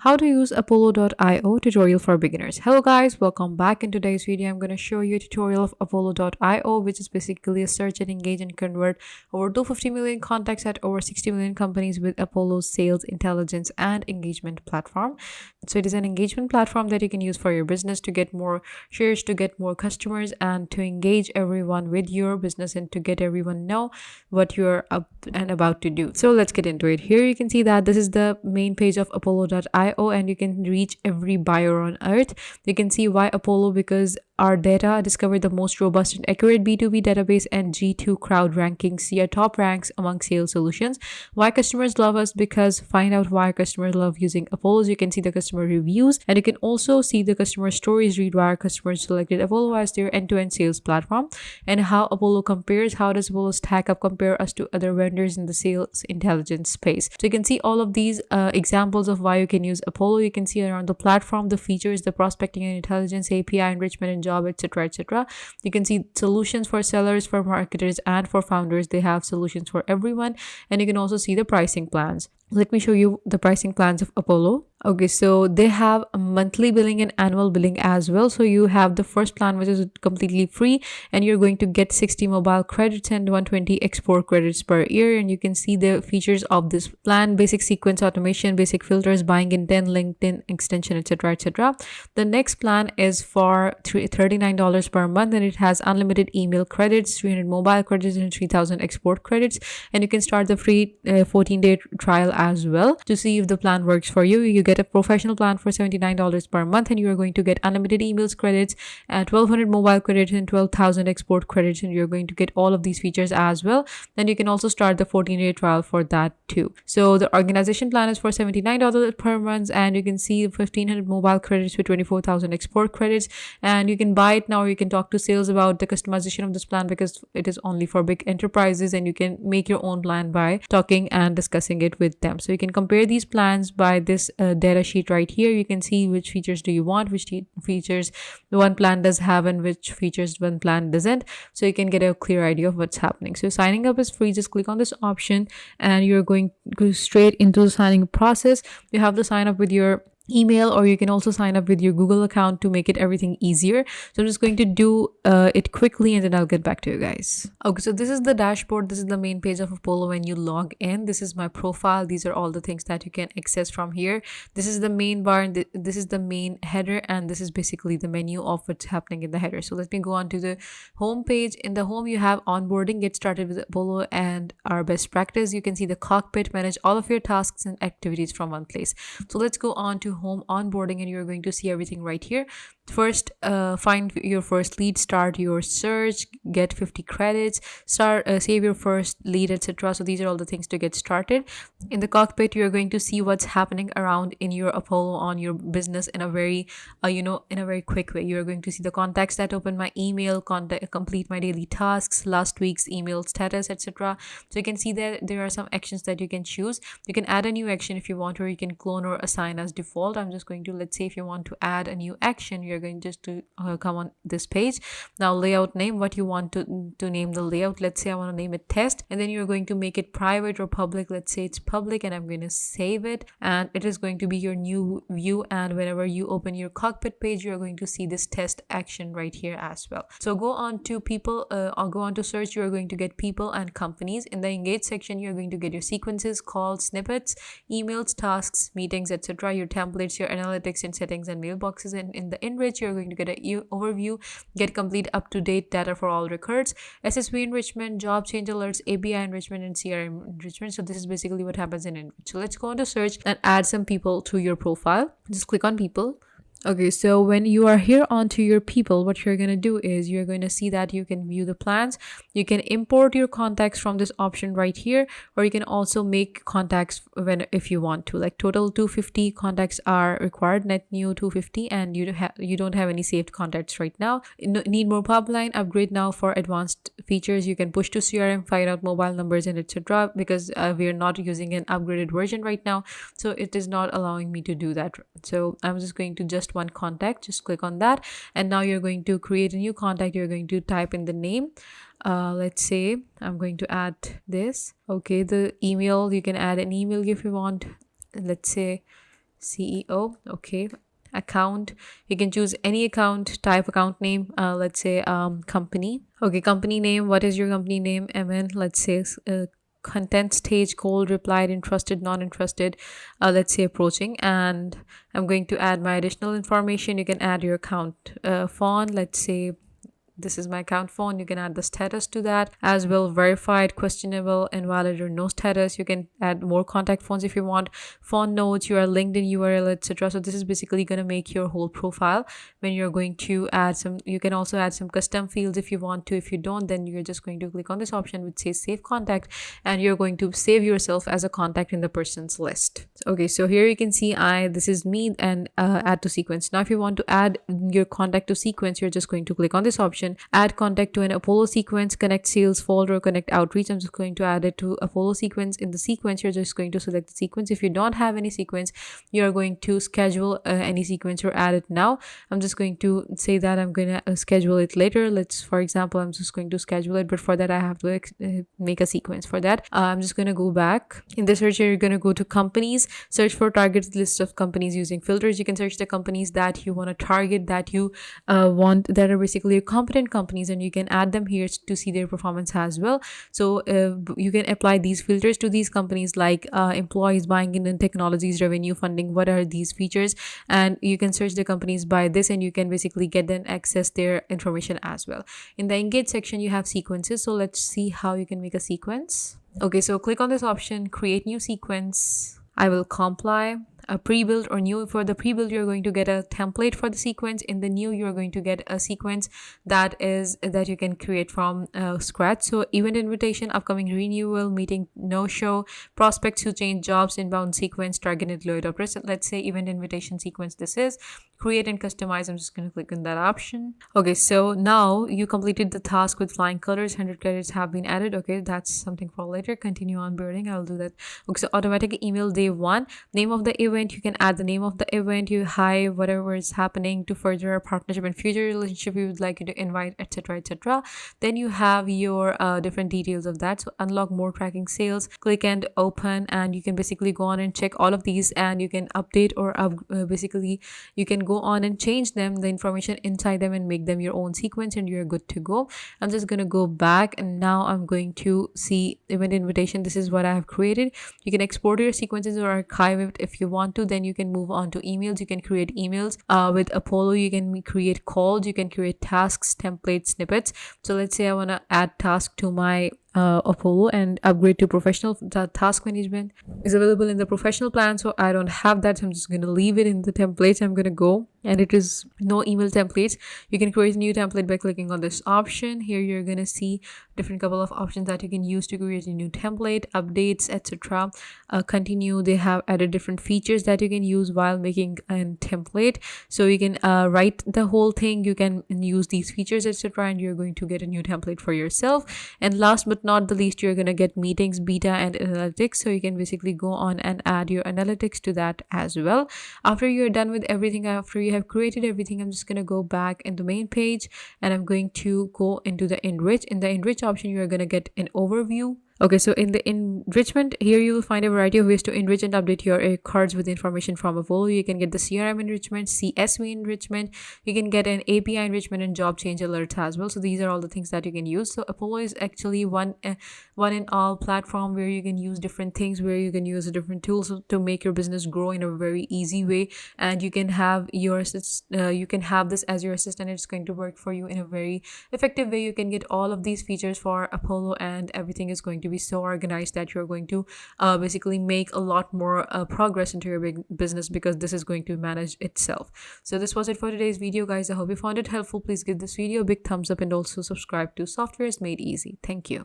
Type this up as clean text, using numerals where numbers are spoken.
How to use Apollo.io tutorial for beginners. Hello guys, welcome back. In today's video, I'm going to show you a tutorial of Apollo.io, which is basically a search and engage and convert over 250 million contacts at over 60 million companies with Apollo's sales, intelligence, and engagement platform. So it is an engagement platform that you can use for your business to get more shares, to get more customers, and to engage everyone with your business and to get everyone know what you're up and about to do. So let's get into it. Here you can see that this is the main page of Apollo.io, and you can reach every buyer on earth. You can see why Apollo, because our data discovered the most robust and accurate B2B database, and G2 crowd rankings see our top ranks among sales solutions. Why customers love us, because find out why customers love using Apollo. You can see the customer reviews, and you can also see the customer stories, read why our customers selected Apollo as their end-to-end sales platform, and how Apollo compares. How does Apollo stack up, compare us to other vendors in the sales intelligence space. So you can see all of these examples of why you can use Apollo. You can see around the platform, the features, the prospecting and intelligence, API enrichment and job, etc., etc. You can see solutions for sellers, for marketers, and for founders. They have solutions for everyone. And you can also see the pricing plans. Let me show you the pricing plans of Apollo. Okay, so they have a monthly billing and annual billing as well. So you have the first plan, which is completely free, and you're going to get 60 mobile credits and 120 export credits per year. And you can see the features of this plan: basic sequence automation, basic filters, buying intent, LinkedIn extension, etc., etc. The next plan is for $39 per month, and it has unlimited email credits, 300 mobile credits, and 3000 export credits. And you can start the free 14-day trial as well to see if the plan works for you. You get a professional plan for $79 per month, and you are going to get unlimited emails credits, 1200 mobile credits, and 12,000 export credits, and you're going to get all of these features as well. Then you can also start the 14-day trial for that too. So the organization plan is for $79 per month, and you can see 1500 mobile credits with 24,000 export credits, and you can buy it now. You can talk to sales about the customization of this plan, because it is only for big enterprises, and you can make your own plan by talking and discussing it with them. So you can compare these plans by this data sheet right here. You can see which features do you want, which features one plan does have, and which features one plan doesn't. So you can get a clear idea of what's happening. So signing up is free. Just click on this option, and you're going to go straight into the signing process. You have to sign up with your email, or you can also sign up with your Google account to make it everything easier. So I'm just going to do it quickly, and then I'll get back to you guys. Okay, so this is the dashboard. This is the main page of Apollo when you log in. This is my profile. These are all the things that you can access from here. This is the main bar, and this is the main header, and this is basically the menu of what's happening in the header. So let me go on to the home page. In the home, you have onboarding, get started with Apollo, and our best practice. You can see the cockpit, manage all of your tasks and activities from one place. So let's go on to home onboarding, and you're going to see everything right here. First, find your first lead, start your search, get 50 credits, save your first lead, etc. So these are all the things to get started. In the cockpit, you're going to see what's happening around in your Apollo on your business in a very in a very quick way. You're going to see the contacts that open my email, complete my daily tasks, last week's email status, etc. So you can see that there are some actions that you can choose. You can add a new action if you want, or you can clone or assign as default. I'm just going to, let's say if you want to add a new action, you're going just to come on this page. Now layout name, what you want to name the layout. Let's say I want to name it test, and then you're going to make it private or public. Let's say it's public, and I'm going to save it, and it is going to be your new view. And whenever you open your cockpit page, you're going to see this test action right here as well. So go on to people, or go on to search. You're going to get people and companies. In the engage section, you're going to get your sequences, calls, snippets, emails, tasks, meetings, etc., your templates, your analytics and settings, and mailboxes. And in the enrich, you're going to get an overview, get complete up-to-date data for all records, SSV enrichment, job change alerts, API enrichment, and CRM enrichment. So this is basically what happens in enrich. So let's go on to search and add some people to your profile. Just click on people. Okay, so when you are here onto your people, what you're going to do is you're going to see that you can view the plans. You can import your contacts from this option right here, or you can also make contacts if you want to. Like total 250 contacts are required, net new 250, and you don't have any saved contacts right now. Need more pipeline, upgrade now for advanced features. You can push to CRM, find out mobile numbers, and etc. because we are not using an upgraded version right now, so it is not allowing me to do that. So I'm just going to just one contact, just click on that, and now you're going to create a new contact. You're going to type in the name. Let's say I'm going to add this. Okay, the email, you can add an email if you want. Let's say CEO. Okay. Account, you can choose any account type, account name, let's say company. Okay, company name, what is your company name? MN, let's say content stage, cold, replied, interested, non-interested, let's say approaching. And I'm going to add my additional information. You can add your account font, let's say this is my account phone. You can add the status to that as well, verified, questionable, invalid, or no status. You can add more contact phones if you want, phone notes, your LinkedIn URL, etc. So this is basically going to make your whole profile. When you're going to add some, you can also add some custom fields if you want to. If you don't, then you're just going to click on this option which says save contact, and you're going to save yourself as a contact in the person's list. Okay, so here you can see this is me, and add to sequence. Now if you want to add your contact to sequence, you're just going to click on this option, add contact to an Apollo sequence, connect sales folder, connect outreach. I'm just going to add it to Apollo sequence. In the sequence, you're just going to select the sequence. If you don't have any sequence, you're going to schedule any sequence or add it now. I'm just going to say that I'm going to schedule it later. For example, I'm just going to schedule it, but for that I have to make a sequence. For that, I'm just going to go back in the search. You're going to go to companies, search for target list of companies using filters. You can search the companies that you want to target, that you want, that are basically your competent companies, and you can add them here to see their performance as well. So you can apply these filters to these companies, like employees, buying in technologies, revenue, funding, what are these features, and you can search the companies by this, and you can basically get and access their information as well. In the engage section, you have sequences. So let's see how you can make a sequence. Okay, so click on this option, create new sequence. I will comply. A pre-built or new. For the pre-built, you're going to get a template for the sequence. In the new, you're going to get a sequence that you can create from scratch. So event invitation, upcoming renewal, meeting, no show, prospects who change jobs, inbound sequence, targeted load up. Let's say event invitation sequence. This is create and customize. I'm just going to click on that option. Okay, so now you completed the task with flying colors. 100 credits have been added. Okay, that's something for later. Continue onboarding. I'll do that. Okay, so automatic email day 1, name of the event. You can add the name of the event, you hi whatever is happening, to further a partnership and future relationship you would like you to invite, etc, etc. Then you have your different details of that. So unlock more tracking sales, click and open, and you can basically go on and check all of these, and you can update or basically you can go on and change them, the information inside them, and make them your own sequence, and you're good to go. I'm just going to go back, and now I'm going to see event invitation. This is what I have created. You can export your sequences or archive it if you want to. Then you can move on to emails. You can create emails with Apollo. You can create calls, you can create tasks, templates, snippets. So let's say I want to add task to my Apollo and upgrade to professional. The task management is available in the professional plan, so I don't have that, so I'm just going to leave it in the templates. I'm going to go, and it is no email templates. You can create a new template by clicking on this option. Here you're going to see different couple of options that you can use to create a new template, updates, etc. Continue, they have added different features that you can use while making a template. So you can write the whole thing, you can use these features, etc., and you're going to get a new template for yourself. And last but not the least, you're going to get meetings, beta, and analytics. So you can basically go on and add your analytics to that as well. After you're done with everything, after you have created everything, I'm just going to go back in the main page, and I'm going to go into the enrich. In the enrich option, you're going to get an overview. Okay, so in the enrichment, here you will find a variety of ways to enrich and update your cards with information from Apollo. You can get the CRM enrichment, CSV enrichment, you can get an API enrichment, and job change alerts as well. So these are all the things that you can use. So Apollo is actually one in all platform where you can use different things, where you can use different tools to make your business grow in a very easy way, and you can have you can have this as your assistant. It's going to work for you in a very effective way. You can get all of these features for Apollo, and everything is going to be so organized that you're going to basically make a lot more progress into your big business, because this is going to manage itself. So this was it for today's video, guys. I hope you found it helpful. Please give this video a big thumbs up, and also subscribe to Softwares Made Easy. Thank you.